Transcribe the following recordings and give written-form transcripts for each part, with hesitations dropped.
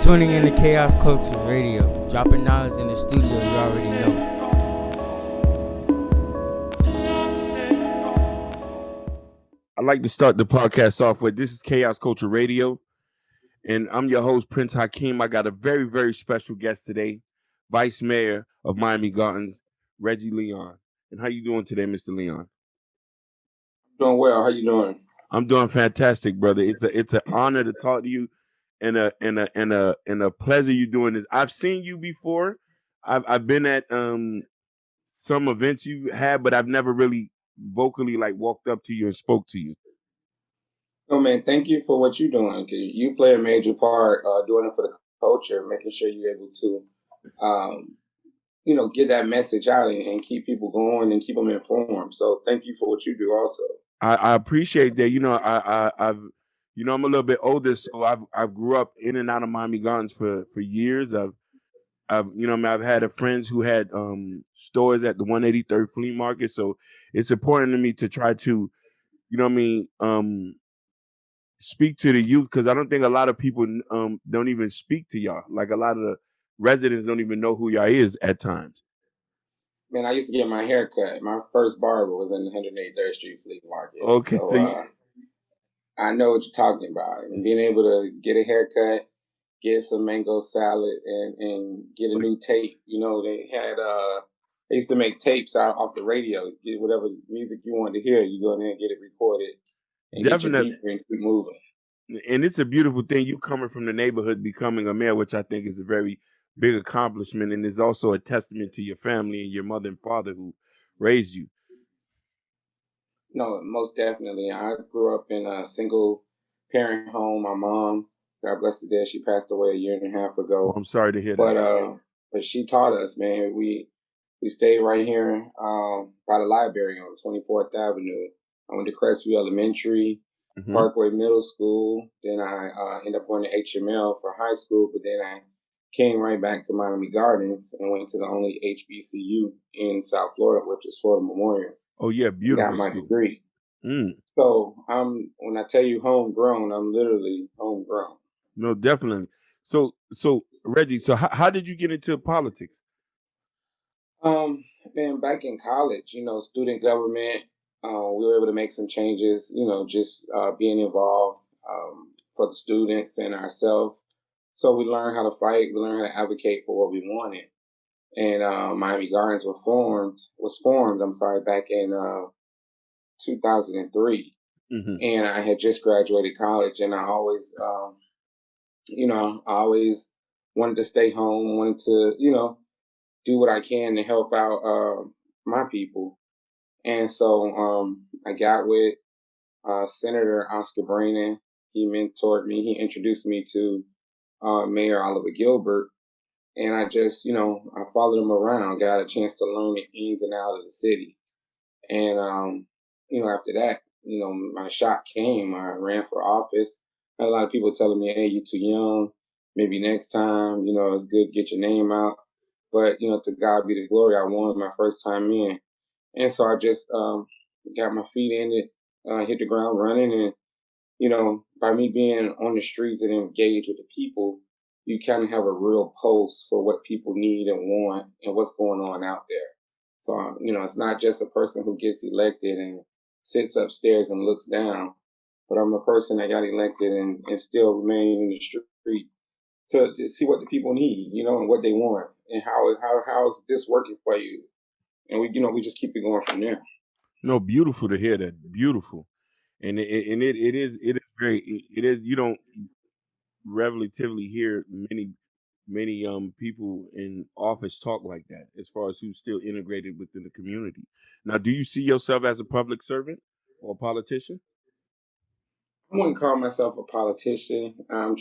Tuning in to Chaos Culture Radio, dropping knowledge in the studio you already know. I'd like to start the podcast off with this is Chaos Culture Radio, and I'm your host, Prince Hakeem. I got a very, very special guest today, Vice Mayor of Miami Gardens, Reggie Leon. And how you doing today, Mr. Leon? Doing well. How you doing? I'm doing fantastic, brother. It's an honor to talk to you, and a pleasure you doing this. I've seen you before. I've been at some events you had, but I've never really vocally walked up to you and spoke to you. Oh man, thank you for what you're doing. 'Cause you play a major part doing it for the culture, making sure you're able to, get that message out and keep people going and keep them informed. So thank you for what you do also. I appreciate that. I'm a little bit older, so I've grew up in and out of Miami Gardens for years. I've had friends who had stores at the 183rd Flea Market, so it's important to me to try to, speak to the youth, because I don't think a lot of people don't even speak to y'all. Like, a lot of the residents don't even know who y'all is at times. Man, I used to get my hair cut. My first barber was in the 183rd Street Flea Market. Okay, so I know what you're talking about. And being able to get a haircut, get some mango salad, and get a new tape. They used to make tapes out off the radio. Get whatever music you wanted to hear, you go in there and get it recorded and Definitely. get your beat and keep moving. And it's a beautiful thing, you coming from the neighborhood, becoming a mayor, which I think is a very big accomplishment, and is also a testament to your family and your mother and father who raised you. No, most definitely. I grew up in a single parent home. My mom, God bless the dead, she passed away a year and a half ago. Oh, I'm sorry to hear that. But she taught us, man. We stayed right here by the library on 24th Avenue. I went to Crestview Elementary, Parkway Middle School. Then I ended up going to HML for high school, but then I came right back to Miami Gardens and went to the only HBCU in South Florida, which is Florida Memorial. Oh yeah, beautiful. Got my degree. Mm. So when I tell you homegrown, I'm literally homegrown. No, definitely. So Reggie, so how did you get into politics? Man, back in college, student government, we were able to make some changes, just being involved for the students and ourselves. So we learned how to fight. We learned how to advocate for what we wanted. And Miami Gardens was formed, back in 2003. And I had just graduated college, and I always, wanted to stay home, wanted to, do what I can to help out my people. And so I got with Senator Oscar Brainan. He mentored me. He introduced me to Mayor Oliver Gilbert. And I just, I followed him around, got a chance to learn the ins and outs of the city. And, after that, my shot came. I ran for office. I had a lot of people telling me, hey, you're too young. Maybe next time, it's good to get your name out. But, to God be the glory, I won my first time in. And so I just got my feet in it, hit the ground running. And, by me being on the streets and engaged with the people, you kind of have a real pulse for what people need and want and what's going on out there. So, it's not just a person who gets elected and sits upstairs and looks down, but I'm a person that got elected and still remain in the street to see what the people need, and what they want and how's this working for you. And we just keep it going from there. No, beautiful to hear that. Beautiful. And it is you don't relatively hear many people in office talk like that, as far as who's still integrated within the community. Now, do you see yourself as a public servant or a politician? I wouldn't call myself a politician. I'm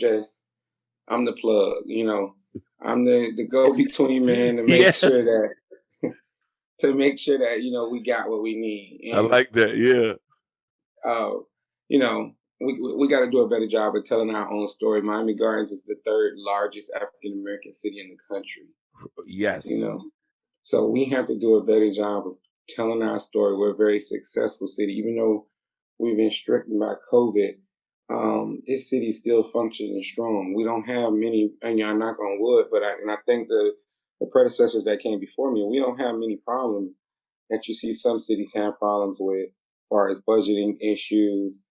the plug, I'm the go-between man to make sure that we got what we need. And, I like that. Yeah. We got to do a better job of telling our own story. Miami Gardens is the third largest African American city in the country. Yes. So we have to do a better job of telling our story. We're a very successful city, even though we've been stricken by COVID. this city's still functioning strong. We don't have many, and I knock on wood, but I think the predecessors that came before me, we don't have many problems that you see some cities have problems with, as far as budgeting issues,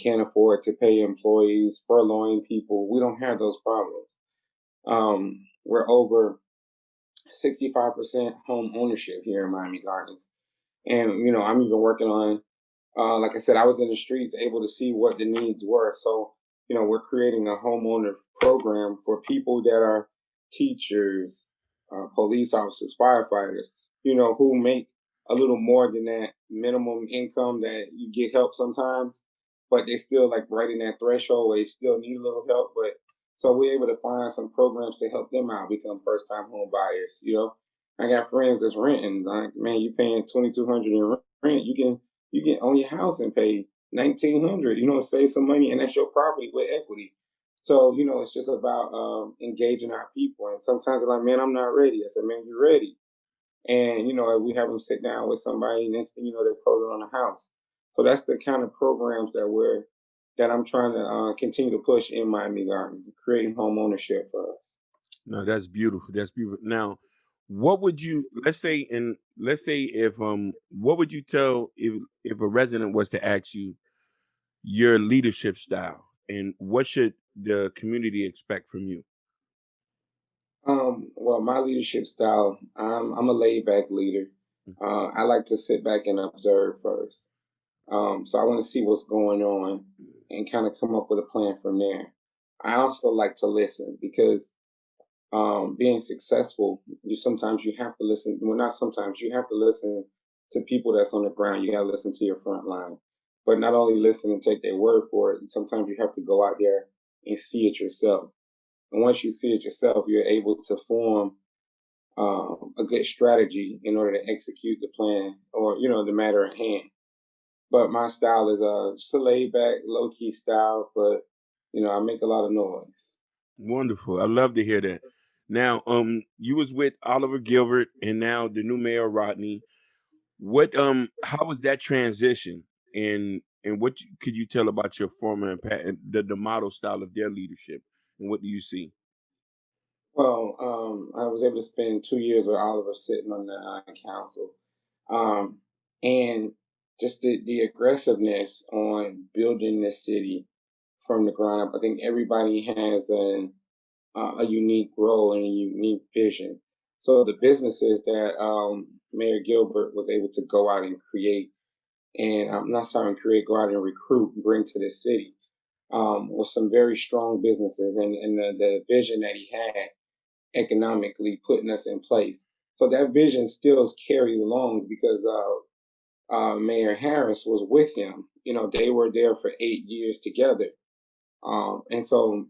can't afford to pay employees, furloughing people. We don't have those problems. We're over 65% home ownership here in Miami Gardens. And, I'm even working on, like I said, I was in the streets able to see what the needs were. So, we're creating a homeowner program for people that are teachers, police officers, firefighters, who make a little more than that minimum income that you get help sometimes, but they still like right in that threshold where they still need a little help. But so we're able to find some programs to help them out become first time home buyers. I got friends that's renting. Like, man, you paying $2,200 in rent. You can own your house and pay $1,900. Save some money, and that's your property with equity. So it's just about engaging our people. And sometimes they're like, man, I'm not ready. I said, man, you're ready. And we have them sit down with somebody. Next thing you know, they're closing on a house. So that's the kind of programs that I'm trying to continue to push in Miami Gardens, creating home ownership for us. No, that's beautiful. That's beautiful. Now, what would you let's say if what would you tell if a resident was to ask you your leadership style and what should the community expect from you? Well, my leadership style, I'm a laid back leader. I like to sit back and observe first. So I want to see what's going on and kind of come up with a plan from there. I also like to listen because being successful, you have to listen. Well, not sometimes, you have to listen to people that's on the ground. You got to listen to your front line, but not only listen and take their word for it. Sometimes you have to go out there and see it yourself. And once you see it yourself, you're able to form a good strategy in order to execute the plan or the matter at hand. But my style is just a laid back, low key style, but I make a lot of noise. Wonderful. I love to hear that. Now, you was with Oliver Gilbert and now the new mayor Rodney. What how was that transition and what could you tell about your former and the model style of their leadership and what do you see? Well, I was able to spend 2 years with Oliver sitting on the council, um, and just the aggressiveness on building the city from the ground up. I think everybody has a unique role and a unique vision. So the businesses that Mayor Gilbert was able to go out and create, and I'm not sorry, create, go out and recruit, and bring to the city, was some very strong businesses, and the vision that he had economically putting us in place. So that vision still carries along because Mayor Harris was with him. They were there for 8 years together, and so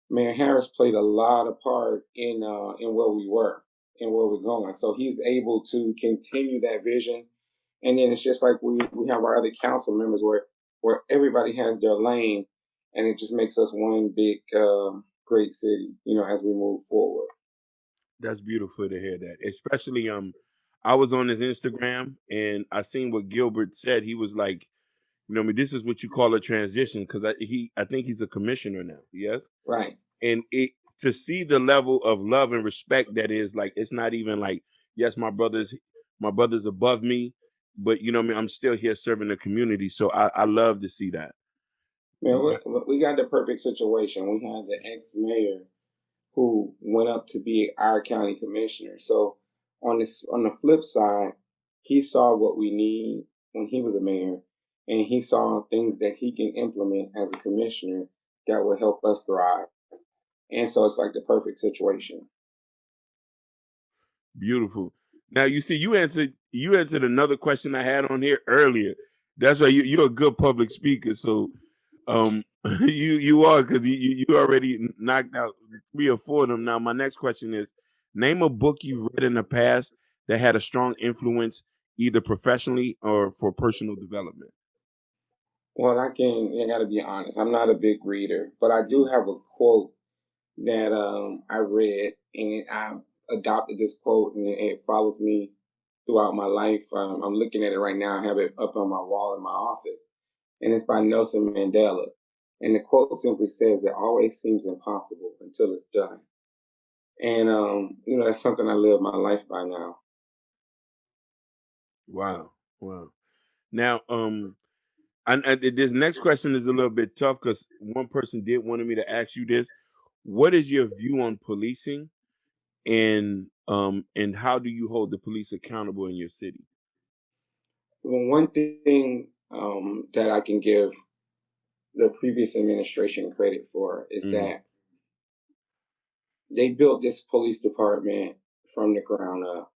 Mayor Harris played a lot of part in where we were and where we're going. So he's able to continue that vision, and then it's just like we have our other council members where everybody has their lane, and it just makes us one big great city. As we move forward. That's beautiful to hear that. Especially I was on his Instagram and I seen what Gilbert said. He was like, I mean, this is what you call a transition because I think he's a commissioner now. Yes. Right. And it to see the level of love and respect that is like it's not even like yes my brother's above me but what I mean I'm still here serving the community so I love to see that. Man, we got the perfect situation. We had the ex-mayor who went up to be our county commissioner. So on the flip side, he saw what we need when he was a mayor, and he saw things that he can implement as a commissioner that will help us thrive. And so it's like the perfect situation. Beautiful. Now you see you answered another question I had on here earlier. That's why you're a good public speaker. So you are because you already knocked out 3 or 4 of them. Now my next question is name a book you've read in the past that had a strong influence either professionally or for personal development. Well, I got to be honest. I'm not a big reader, but I do have a quote that I read, and I adopted this quote, and it follows me throughout my life. I'm looking at it right now. I have it up on my wall in my office, and it's by Nelson Mandela. And the quote simply says, "It always seems impossible until it's done." And that's something I live my life by now. Wow. Wow. Now, and this next question is a little bit tough because one person did wanted me to ask you this. What is your view on policing, and how do you hold the police accountable in your city? Well, one thing that I can give the previous administration credit for is Hmm. that they built this police department from the ground up.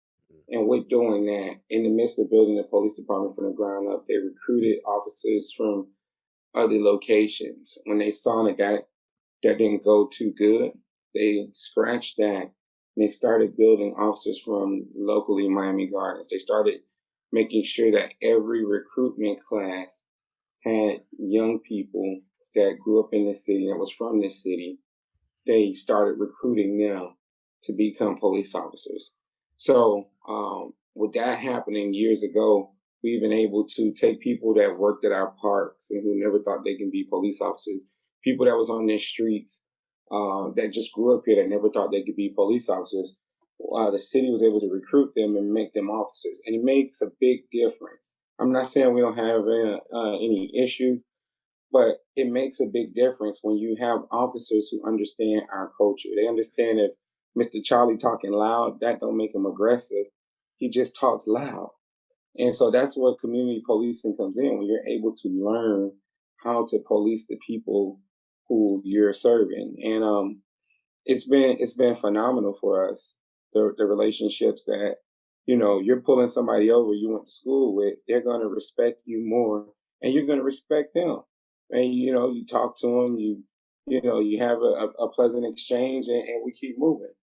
And with doing that, in the midst of building the police department from the ground up, they recruited officers from other locations. When they saw that didn't go too good, they scratched that and they started building officers from locally Miami Gardens. They started making sure that every recruitment class had young people that grew up in the city, that was from this city. They started recruiting them to become police officers. So, with that happening years ago, we've been able to take people that worked at our parks and who never thought they can be police officers, people that was on their streets, that just grew up here that never thought they could be police officers. The city was able to recruit them and make them officers, and it makes a big difference. I'm not saying we don't have any issues, but it makes a big difference when you have officers who understand our culture. They understand if Mr. Charlie talking loud, that don't make him aggressive. He just talks loud. And so that's where community policing comes in, when you're able to learn how to police the people who you're serving. And it's been phenomenal for us. The relationships that you're pulling somebody over you went to school with, they're going to respect you more, and you're going to respect them. And you talk to them, you have a pleasant exchange, and we keep moving.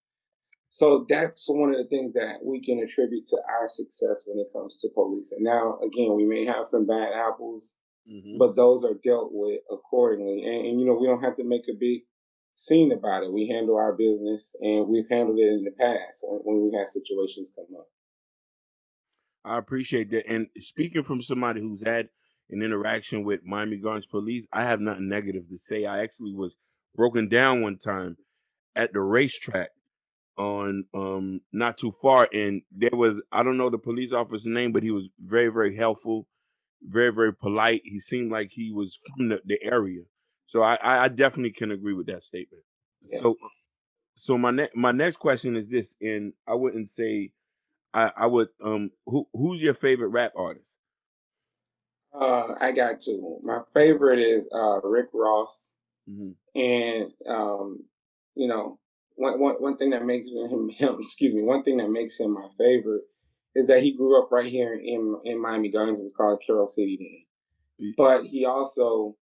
So that's one of the things that we can attribute to our success when it comes to policing. Now, again, we may have some bad apples, Hmm. but those are dealt with accordingly. And we don't have to make a big scene about it. We handle our business, and we've handled it in the past when we had situations come up. I appreciate that. And speaking from somebody who's had an interaction with Miami Gardens police, I have nothing negative to say. I actually was broken down one time at the racetrack on not too far, and there was, I don't know the police officer's name, but he was very, very helpful, very, very polite. He seemed like he was from the area. So I definitely can agree with that statement. Yeah. So my next question is this, and I wouldn't say I would who's your favorite rap artist? I got two. My favorite is Rick Ross. Hmm. And you know, one thing that makes him excuse me, one thing that makes him my favorite is that he grew up right here in Miami Gardens. It was called Carroll City then. But he also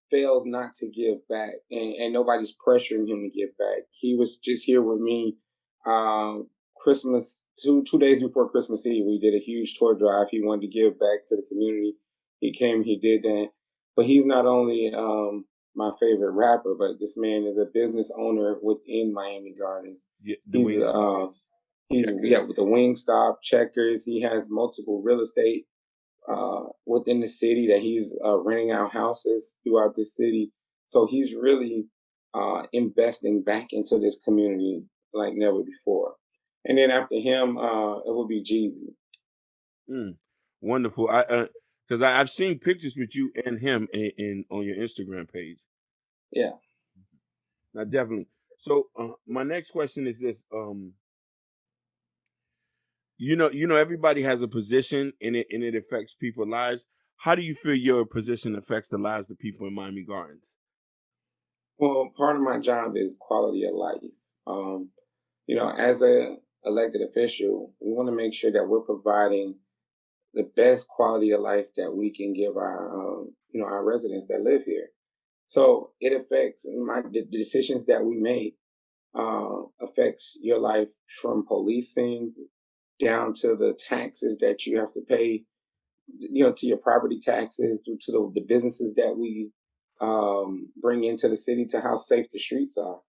fails not to give back, and nobody's pressuring him to give back. He was just here with me Christmas, two days before Christmas Eve. We did a huge tour drive. He wanted to give back to the community. He came, he did that. But he's not only my favorite rapper, but this man is a business owner within Miami Gardens. Yeah, the He's Wingstop, he's Checkers. with the Wingstop, Checkers. He has multiple real estate within the city that he's renting out houses throughout the city. So he's really investing back into this community like never before. And then after him, it will be Jeezy. Mm, wonderful. I because I've seen pictures with you and him in on your Instagram page. Yeah. Now, definitely. So, my next question is this: everybody has a position, and it affects people's lives. How do you feel your position affects the lives of people in Miami Gardens? Well, part of my job is quality of life. Um, as a elected official, we want to make sure that we're providing the best quality of life that we can give our residents that live here. So it affects the decisions that we make affects your life, from policing down to the taxes that you have to pay, to your property taxes, to the businesses that we bring into the city, to how safe the streets are.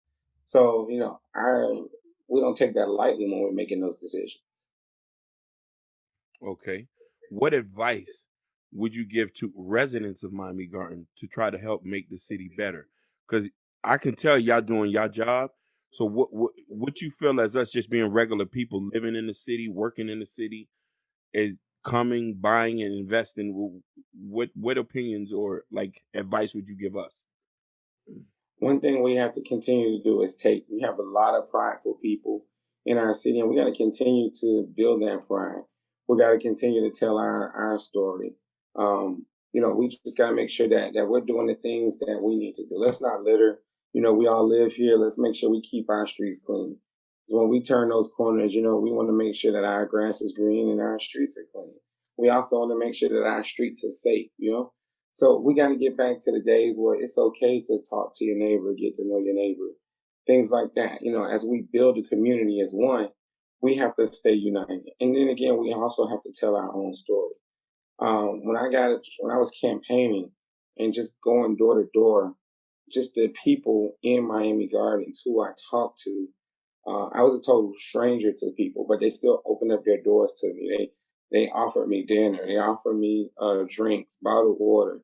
So, we don't take that lightly when we're making those decisions. Okay. What advice would you give to residents of Miami Garden to try to help make the city better? Because I can tell y'all doing y'all job. So what you feel as us just being regular people living in the city, working in the city, is coming, buying, and investing? What opinions or like advice would you give us? One thing we have to continue to do is take. We have a lot of prideful people in our city, and we got to continue to build that pride. We got to continue to tell our story. We just got to make sure that we're doing the things that we need to do. Let's not litter. We all live here. Let's make sure we keep our streets clean. 'Cause when we turn those corners, we want to make sure that our grass is green and our streets are clean. We also want to make sure that our streets are safe. So we got to get back to the days where it's okay to talk to your neighbor, get to know your neighbor, things like that. As we build a community as one, we have to stay united. And then again, we also have to tell our own story. When I was campaigning and just going door to door, just the people in Miami Gardens who I talked to, I was a total stranger to people, but they still opened up their doors to me. They offered me dinner, they offered me drinks, bottled water,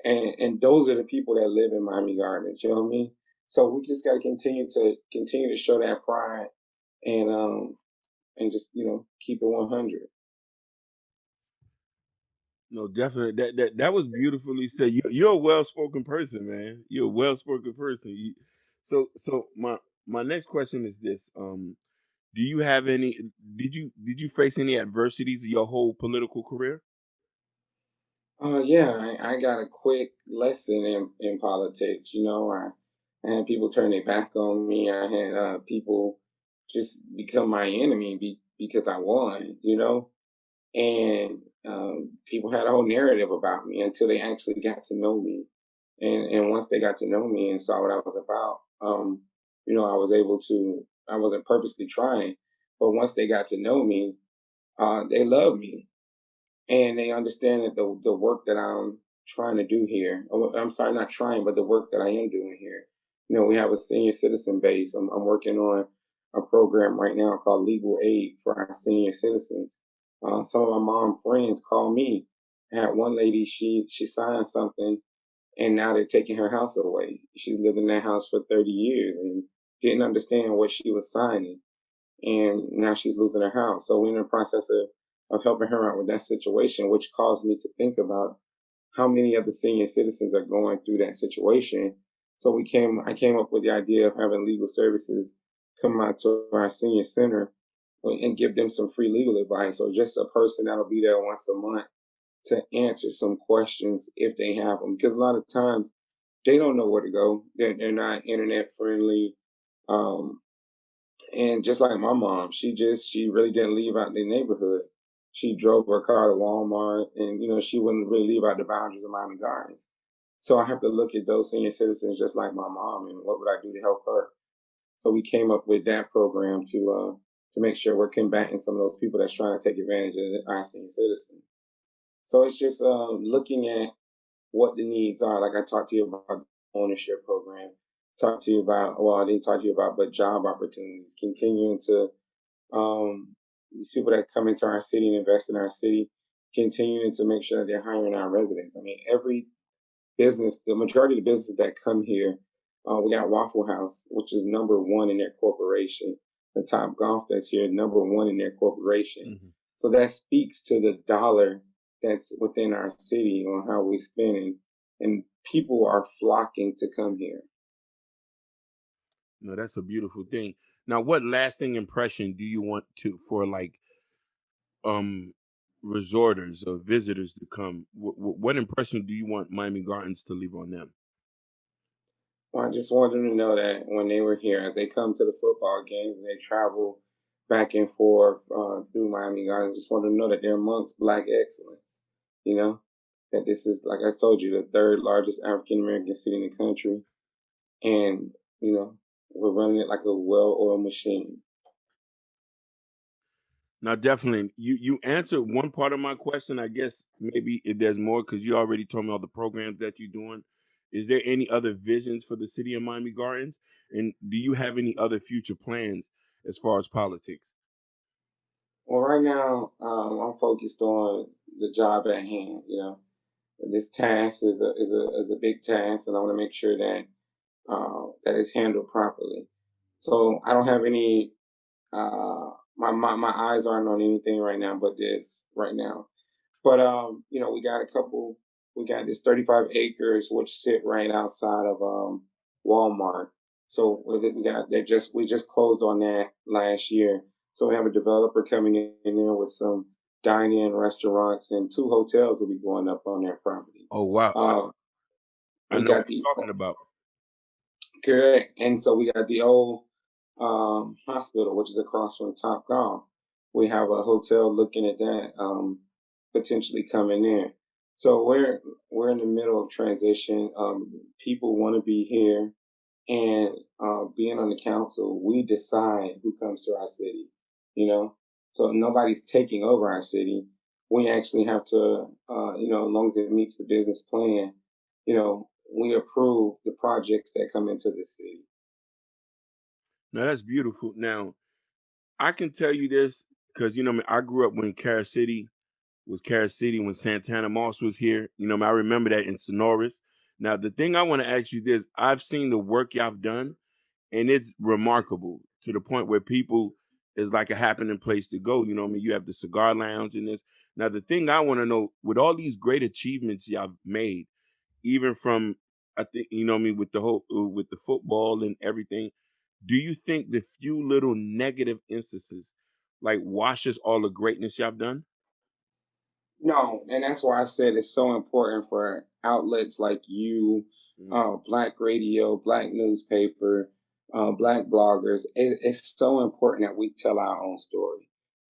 and those are the people that live in Miami Gardens. You know what I mean? So we just got to continue to show that pride and just keep it 100. No, definitely. That was beautifully said. You're a well spoken person, man. You're a well spoken person. So my next question is this: do you have any? Did you face any adversities in your whole political career? Yeah, I got a quick lesson in politics. I had people turn their back on me. I had people just become my enemy because I won. And people had a whole narrative about me until they actually got to know me. And once they got to know me and saw what I was about, I was able to, I wasn't purposely trying, but once they got to know me, they loved me and they understand that the work that I'm trying to do here, I'm sorry, not trying, but the work that I am doing here. We have a senior citizen base. I'm working on a program right now called Legal Aid for our senior citizens. Some of my mom friends call me. I had one lady, she signed something, and now they're taking her house away. She's lived in that house for 30 years and didn't understand what she was signing, and now she's losing her house. So we're in the process of helping her out with that situation, which caused me to think about how many of the senior citizens are going through that situation. So I came up with the idea of having legal services come out to our senior center and give them some free legal advice, or just a person that'll be there once a month to answer some questions if they have them. Because a lot of times they don't know where to go. They're not internet friendly. Um, and just like my mom, she really didn't leave out the neighborhood. She drove her car to Walmart, and she wouldn't really leave out the boundaries of Miami Gardens. So I have to look at those senior citizens just like my mom, and what would I do to help her? So we came up with that program to make sure we're combating some of those people that's trying to take advantage of our senior citizens. So it's just looking at what the needs are. Like I talked to you about the ownership program. Talk to you about, well, I didn't talk to you about, but job opportunities. Continuing to these people that come into our city and invest in our city, continuing to make sure that they're hiring our residents. I mean, every business, the majority of the businesses that come here, we got Waffle House, which is number one in their corporation. The Top Golf that's here, number one in their corporation. Hmm. So that speaks to the dollar that's within our city on how we spend, and people are flocking to come here. No, that's a beautiful thing. Now, what lasting impression do you want to for like um resorters or visitors to come? What impression do you want Miami Gardens to leave on them? Well, I just want them to know that when they were here, as they come to the football games and they travel back and forth through Miami Gardens, just want them to know that they're amongst Black excellence. You know, that this is, like I told you, the third largest African American city in the country, and we're running it like a well-oiled machine. Now, definitely, you answered one part of my question. I guess maybe if there's more because you already told me all the programs that you're doing. Is there any other visions for the city of Miami Gardens, and do you have any other future plans as far as politics? Well, right now, I'm focused on the job at hand. this task is a big task, and I want to make sure that that it's handled properly. So I don't have any. My eyes aren't on anything right now, but this right now. But we got a couple. We got this 35 acres, which sit right outside of Walmart. So we just closed on that last year. So we have a developer coming in there with some dine-in restaurants, and 2 hotels will be going up on their property. Oh wow, Uh, I we know what got the you're talking about. correct, and so we got the old hospital, which is across from Top Golf. We have a hotel looking at that potentially coming there. So we're in the middle of transition. People want to be here, and being on the council, we decide who comes to our city. You know, so nobody's taking over our city. We actually have to, as long as it meets the business plan, we approve the projects that come into the city. Now that's beautiful. Now I can tell you this because I grew up when Carol City was Carol City when Santana Moss was here. I remember that in Sonoras. Now the thing I want to ask you this: I've seen the work y'all have done, and it's remarkable to the point where people is like a happening place to go. You have the cigar lounge and this. Now the thing I want to know, with all these great achievements y'all made, even from I think with the whole with the football and everything, do you think the few little negative instances like washes all the greatness y'all have done? No, and that's why I said it's so important for outlets like you, Mm. Black radio, Black newspaper, Black bloggers. It's so important that we tell our own story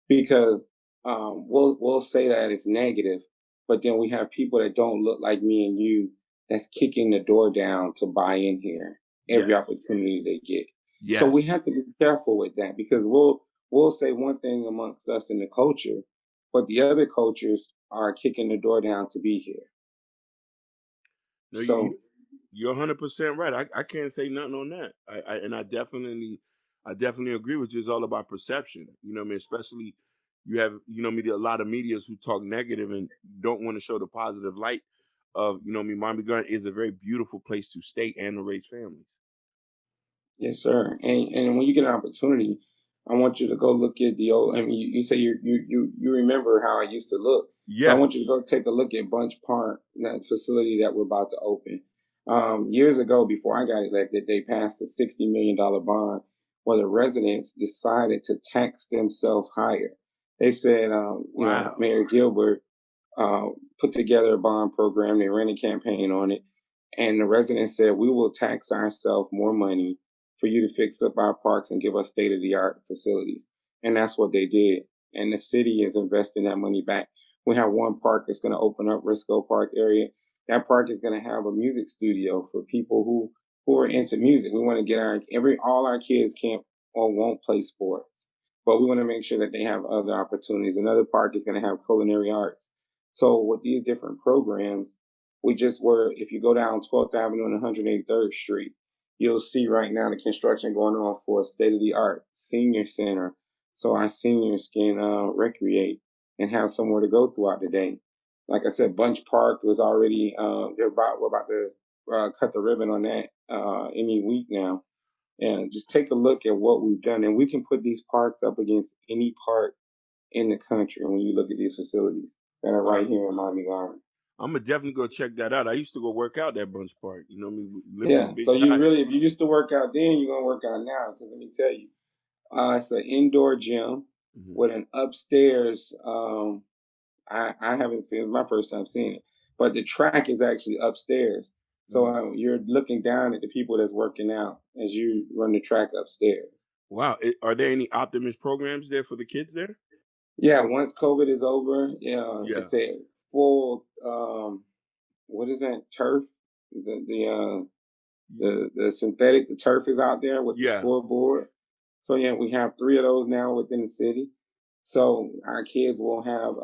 because we'll say that it's negative, but then we have people that don't look like me and you that's kicking the door down to buy in here every Yes. opportunity they get. So we Yes. have to be careful with that because we'll say one thing amongst us in the culture, but the other cultures are kicking the door down to be here. No, So you're 100% right. I can't say nothing on that. And I definitely agree with you. It's all about perception. I mean, especially you have a lot of medias who talk negative and don't want to show the positive light of Miami Gun is a very beautiful place to stay and to raise families. yes, sir. And when you get an opportunity, I want you to go look at the old. I mean, you say you remember how it used to look. So I Yeah. want you to go take a look at Bunch Park, that facility that we're about to open. Years ago, before I got elected, they passed a $60 million bond where the residents decided to tax themselves higher. They said, Wow. Mayor Gilbert uh, put together a bond program. They ran a campaign on it. And the residents said, we will tax ourselves more money for you to fix up our parks and give us state of the art facilities. And that's what they did. And the city is investing that money back. We have one park that's going to open up, Risco Park area. That park is going to have a music studio for people who are into music. We want to get all our kids can't or won't play sports, but we want to make sure that they have other opportunities. Another park is going to have culinary arts. So with these different programs, if you go down 12th Avenue and 183rd Street, you'll see right now the construction going on for a state of the art senior center. So our seniors can recreate and have somewhere to go throughout the day. Like I said, Bunch Park was already, we're about to cut the ribbon on that any week now. And just take a look at what we've done. And we can put these parks up against any park in the country when you look at these facilities that are right Wow. here in Miami Garden. I'm gonna definitely go check that out. I used to go work out at Bunch Park. I mean, lifting Yeah. So big tires. if you used to work out then, you're gonna work out now. Because let me tell you, it's an indoor gym Mhm. with an upstairs. I haven't seen. It's my first time seeing it, but the track is actually upstairs. So Mhm. you're looking down at the people that's working out as you run the track upstairs. Wow. Are there any Optimus programs there for the kids there? Yeah. Once COVID is over, yeah, Yeah. it's a full. What is that? Turf. The synthetic, the turf is out there with the Yeah. scoreboard. So yeah, we have 3 of those now within the city. So our kids will have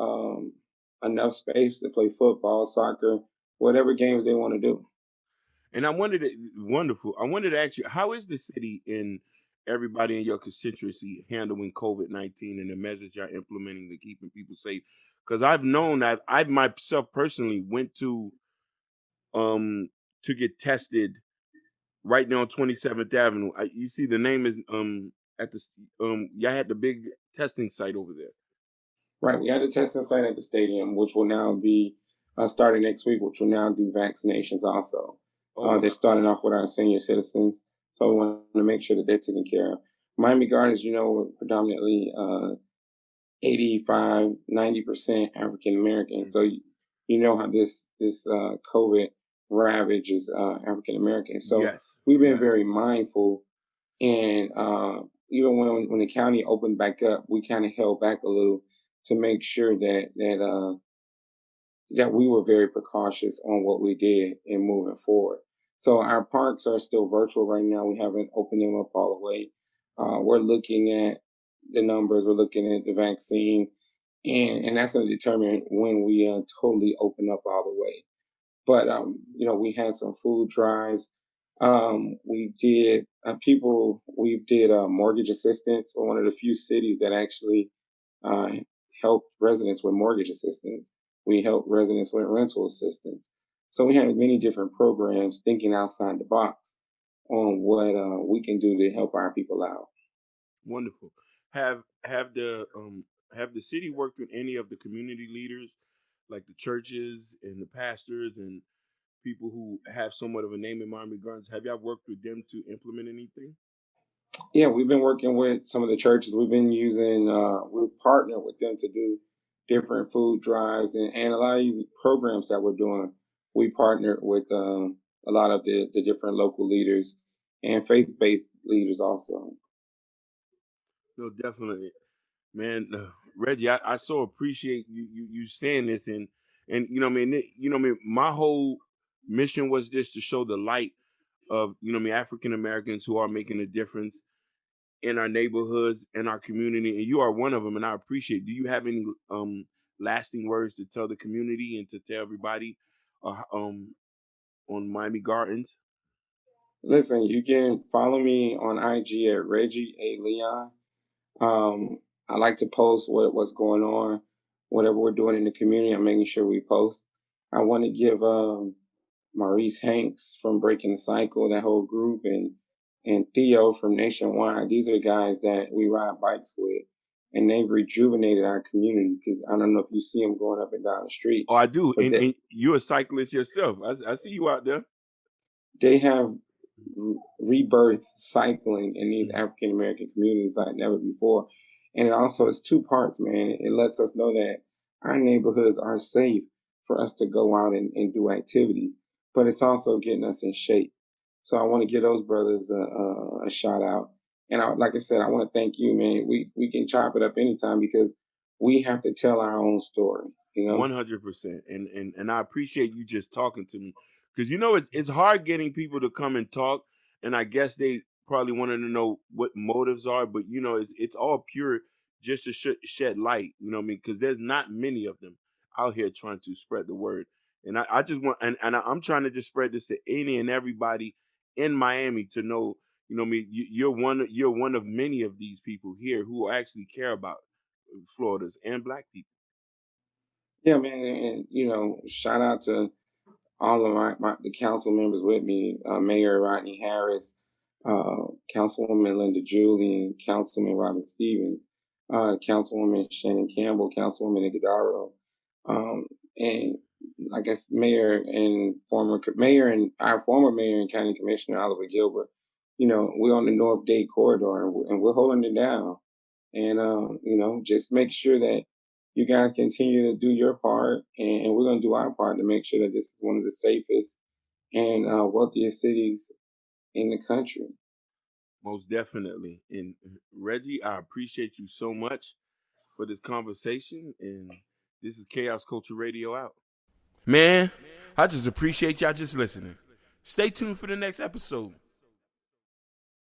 enough space to play football, soccer, whatever games they want to do. And wonderful. I wanted to ask you, how is the city and everybody in your constituency handling COVID-19 and the measures you're implementing to keeping people safe? because I've known that I myself personally went to get tested right now on 27th Avenue. You see, the name is at the y'all had the big testing site over there. Right. We had a testing site at the stadium, which will now be starting next week, which will now do vaccinations also. They're starting off with our senior citizens, so we want to make sure that they're taken care of. Miami Gardens, we're predominantly 85, 90% African American. So you know how this COVID ravages African Americans. So Yes. we've been very mindful, and even when the county opened back up, we kind of held back a little to make sure that we were very precautious on what we did in moving forward. So our parks are still virtual right now. We haven't opened them up all the way. We're looking at the numbers. We're looking at the vaccine, and that's going to determine when we totally open up all the way. But we had some food drives. We did mortgage assistance. We're one of the few cities that actually uh, helped residents with mortgage assistance. We helped residents with rental assistance. So we have many different programs thinking outside the box on what we can do to help our people out. Wonderful. Have the city worked with any of the community leaders, like the churches and the pastors and people who have somewhat of a name in Miami Gardens? Have y'all worked with them to implement anything? Yeah, we've been working with some of the churches. We partner with them to do different food drives, and a lot of these programs that we're doing, we partner with a lot of the different local leaders and faith-based leaders also. No, definitely, man. Reggie, I so appreciate you saying this, and my whole mission was just to show the light of African Americans who are making a difference in our neighborhoods and our community, and you are one of them, and I appreciate. Do you have any lasting words to tell the community and to tell everybody on Miami Gardens? Listen, you can follow me on IG at Reggie A. Leon. I like to post what's going on, whatever we're doing in the community. I'm making sure we post. I want to give Maurice Hanks from Breaking the Cycle, that whole group, and Theo from Nationwide. These are the guys that we ride bikes with, and they've rejuvenated our communities. Because I don't know if you see them going up and down the street. Oh, I do, but and you're a cyclist yourself. I see you out there. they have rebirth cycling in these African American communities like never before. And it also is two parts, man. It lets us know that our neighborhoods are safe for us to go out and do activities, but it's also getting us in shape. So I want to give those brothers a shout out. And like I said, I want to thank you, man. We can chop it up anytime because we have to tell our own story. 100%, and I appreciate you just talking to me, because it's hard getting people to come and talk, and I guess they probably wanted to know what motives are, but it's all pure just to shed light, what I mean, because there's not many of them out here trying to spread the word, and I just want I'm trying to just spread this to any and everybody in Miami to know, what I mean, you're one of many of these people here who actually care about Florida's and Black people. Yeah, man, and shout out to all of the council members with me, Mayor Rodney Harris, Councilwoman Linda Julian, Councilman Robert Stevens, Councilwoman Shannon Campbell, Councilwoman Igadaro, and I guess our former mayor and county commissioner Oliver Gilbert. We're on the North Dade corridor, and we're holding it down. And just make sure that you guys continue to do your part, and we're going to do our part to make sure that this is one of the safest and wealthiest cities in the country. Most definitely. And Reggie, I appreciate you so much for this conversation. And this is Chaos Culture Radio out. Man, I just appreciate y'all just listening. Stay tuned for the next episode.